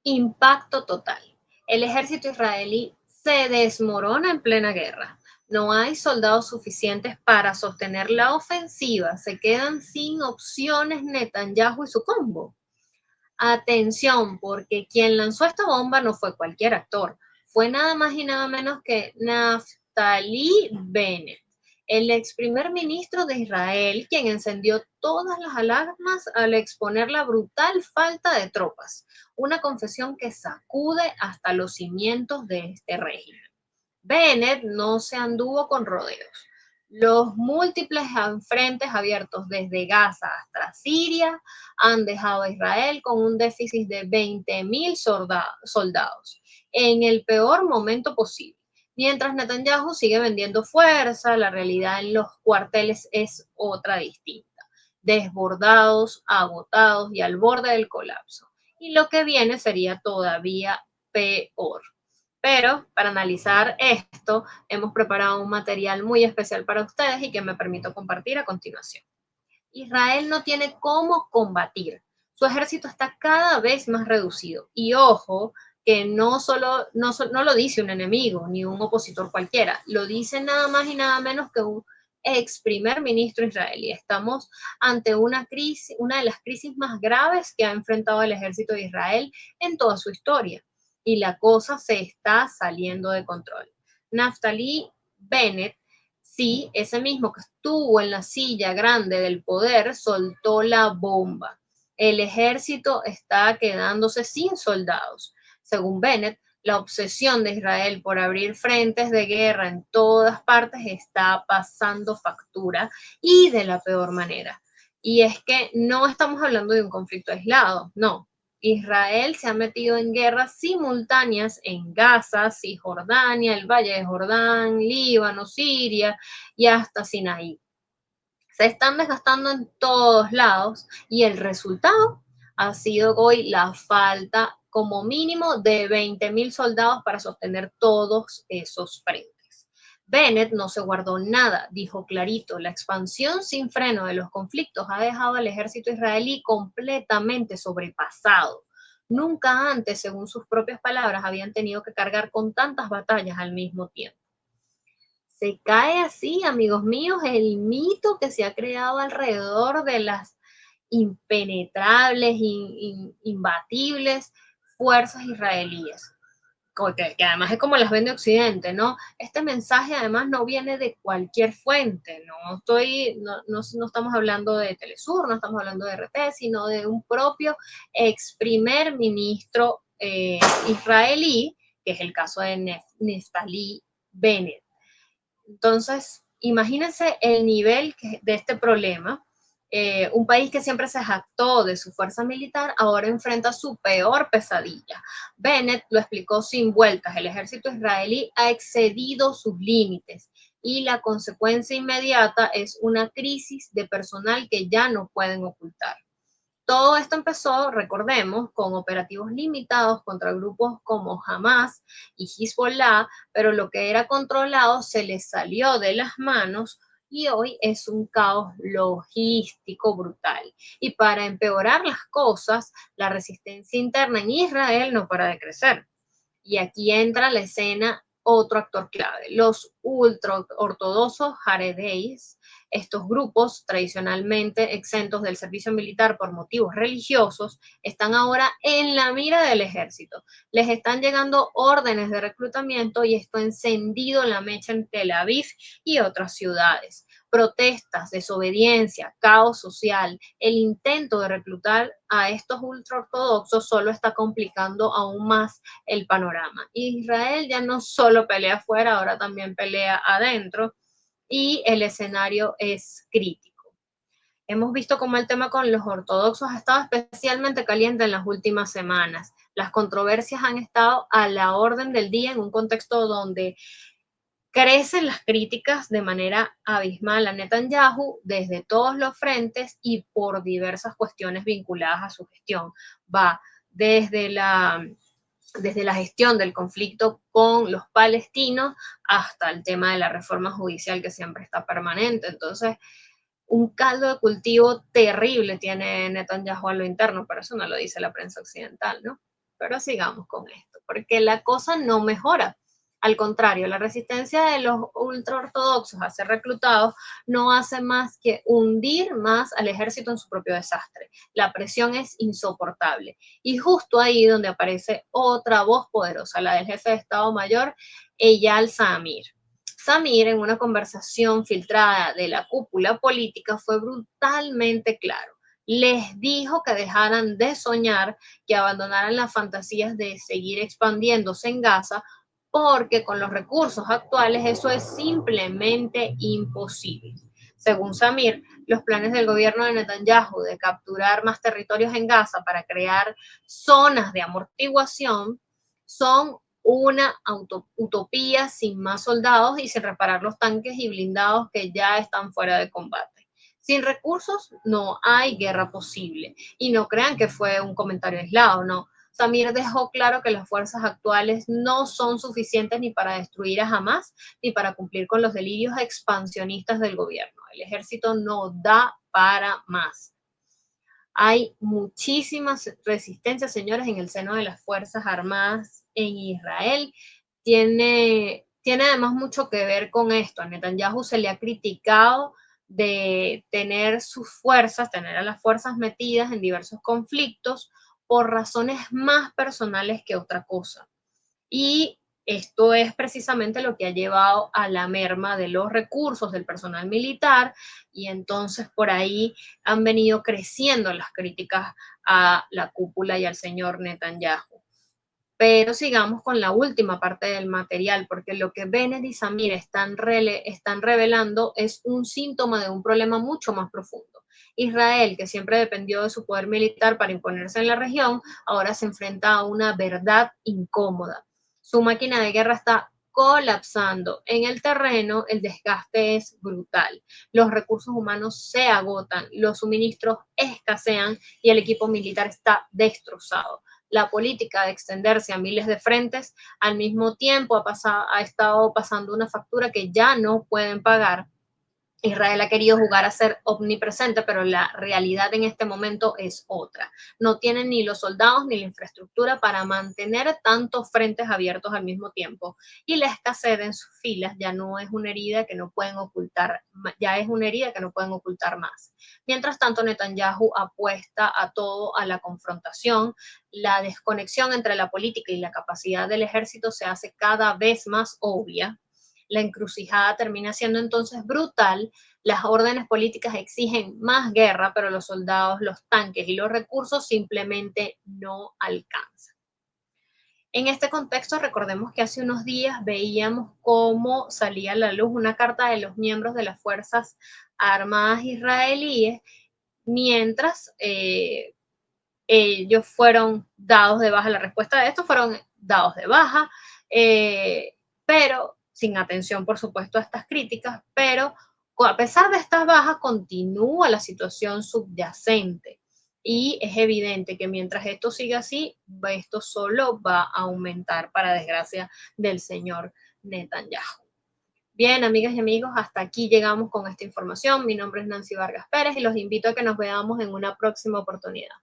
Impacto total. El ejército israelí se desmorona en plena guerra. No hay soldados suficientes para sostener la ofensiva. Se quedan sin opciones Netanyahu y su combo. Atención, porque quien lanzó esta bomba no fue cualquier actor, fue nada más y nada menos que Naftali Bennett, el ex primer ministro de Israel, quien encendió todas las alarmas al exponer la brutal falta de tropas, una confesión que sacude hasta los cimientos de este régimen. Bennett no se anduvo con rodeos. Los múltiples frentes abiertos desde Gaza hasta Siria han dejado a Israel con un déficit de 20.000 soldados en el peor momento posible. Mientras Netanyahu sigue vendiendo fuerza, la realidad en los cuarteles es otra distinta. Desbordados, agotados y al borde del colapso. Y lo que viene sería todavía peor. Pero para analizar esto, hemos preparado un material muy especial para ustedes y que me permito compartir a continuación. Israel no tiene cómo combatir. Su ejército está cada vez más reducido. Y ojo, que no lo dice un enemigo ni un opositor cualquiera, lo dice nada más y nada menos que un ex primer ministro israelí. Estamos ante una crisis, una de las crisis más graves que ha enfrentado el ejército de Israel en toda su historia. Y la cosa se está saliendo de control. Naftali Bennett, sí, ese mismo que estuvo en la silla grande del poder, soltó la bomba. El ejército está quedándose sin soldados. Según Bennett, la obsesión de Israel por abrir frentes de guerra en todas partes está pasando factura y de la peor manera. Y es que no estamos hablando de un conflicto aislado, no. Israel se ha metido en guerras simultáneas en Gaza, Cisjordania, el Valle de Jordán, Líbano, Siria y hasta Sinaí. Se están desgastando en todos lados y el resultado ha sido hoy la falta como mínimo de 20.000 soldados para sostener todos esos frentes. Bennett no se guardó nada, dijo clarito, la expansión sin freno de los conflictos ha dejado al ejército israelí completamente sobrepasado. Nunca antes, según sus propias palabras, habían tenido que cargar con tantas batallas al mismo tiempo. Se cae así, amigos míos, el mito que se ha creado alrededor de las impenetrables, imbatibles fuerzas israelíes, que además es como las vende Occidente, ¿no? Este mensaje además no viene de cualquier fuente, no estamos hablando de Telesur, no estamos hablando de RT, sino de un propio ex primer ministro israelí, que es el caso de Naftali Bennett. Entonces, imagínense el nivel de este problema. Un país que siempre se jactó de su fuerza militar, ahora enfrenta su peor pesadilla. Bennett lo explicó sin vueltas, el ejército israelí ha excedido sus límites y la consecuencia inmediata es una crisis de personal que ya no pueden ocultar. Todo esto empezó, recordemos, con operativos limitados contra grupos como Hamas y Hezbollah, pero lo que era controlado se les salió de las manos y hoy es un caos logístico brutal. Y para empeorar las cosas, la resistencia interna en Israel no para de crecer. Y aquí entra a la escena otro actor clave, los ultraortodoxos Haredeis. Estos grupos, tradicionalmente exentos del servicio militar por motivos religiosos, están ahora en la mira del ejército. Les están llegando órdenes de reclutamiento y esto ha encendido la mecha en Tel Aviv y otras ciudades. Protestas, desobediencia, caos social, el intento de reclutar a estos ultraortodoxos solo está complicando aún más el panorama. Israel ya no solo pelea afuera, ahora también pelea adentro y el escenario es crítico. Hemos visto cómo el tema con los ortodoxos ha estado especialmente caliente en las últimas semanas. Las controversias han estado a la orden del día en un contexto donde crecen las críticas de manera abismal a Netanyahu desde todos los frentes y por diversas cuestiones vinculadas a su gestión. Va desde la gestión del conflicto con los palestinos hasta el tema de la reforma judicial que siempre está permanente. Entonces, un caldo de cultivo terrible tiene Netanyahu a lo interno, pero eso no lo dice la prensa occidental, ¿no? Pero sigamos con esto, porque la cosa no mejora. Al contrario, la resistencia de los ultraortodoxos a ser reclutados no hace más que hundir más al ejército en su propio desastre. La presión es insoportable. Y justo ahí donde aparece otra voz poderosa, la del jefe de Estado Mayor, Eyal Samir. Samir, en una conversación filtrada de la cúpula política, fue brutalmente claro. Les dijo que dejaran de soñar, que abandonaran las fantasías de seguir expandiéndose en Gaza, porque con los recursos actuales eso es simplemente imposible. Según Samir, los planes del gobierno de Netanyahu de capturar más territorios en Gaza para crear zonas de amortiguación son una utopía sin más soldados y sin reparar los tanques y blindados que ya están fuera de combate. Sin recursos no hay guerra posible. Y no crean que fue un comentario aislado, no. Samir dejó claro que las fuerzas actuales no son suficientes ni para destruir a Hamas ni para cumplir con los delirios expansionistas del gobierno. El ejército no da para más. Hay muchísimas resistencias, señores, en el seno de las Fuerzas Armadas en Israel. Tiene además mucho que ver con esto. A Netanyahu se le ha criticado de tener sus fuerzas, tener a las fuerzas metidas en diversos conflictos por razones más personales que otra cosa. Y esto es precisamente lo que ha llevado a la merma de los recursos del personal militar y entonces por ahí han venido creciendo las críticas a la cúpula y al señor Netanyahu. Pero sigamos con la última parte del material, porque lo que Bennett y Samir están revelando es un síntoma de un problema mucho más profundo. Israel, que siempre dependió de su poder militar para imponerse en la región, ahora se enfrenta a una verdad incómoda. Su máquina de guerra está colapsando. En el terreno, el desgaste es brutal. Los recursos humanos se agotan, los suministros escasean y el equipo militar está destrozado. La política de extenderse a miles de frentes al mismo tiempo ha estado pasando una factura que ya no pueden pagar. Israel ha querido jugar a ser omnipresente, pero la realidad en este momento es otra. No tienen ni los soldados ni la infraestructura para mantener tantos frentes abiertos al mismo tiempo. Y la escasez en sus filas ya no es una herida que no pueden ocultar, ya es una herida que no pueden ocultar más. Mientras tanto, Netanyahu apuesta a todo a la confrontación. La desconexión entre la política y la capacidad del ejército se hace cada vez más obvia. La encrucijada termina siendo entonces brutal. Las órdenes políticas exigen más guerra, pero los soldados, los tanques y los recursos simplemente no alcanzan. En este contexto, recordemos que hace unos días veíamos cómo salía a la luz una carta de los miembros de las Fuerzas Armadas israelíes, mientras ellos fueron dados de baja. La respuesta de esto fueron dados de baja, pero sin atención, por supuesto, a estas críticas, pero a pesar de estas bajas, continúa la situación subyacente. Y es evidente que mientras esto siga así, esto solo va a aumentar para desgracia del señor Netanyahu. Bien, amigas y amigos, hasta aquí llegamos con esta información. Mi nombre es Nancy Vargas Pérez y los invito a que nos veamos en una próxima oportunidad.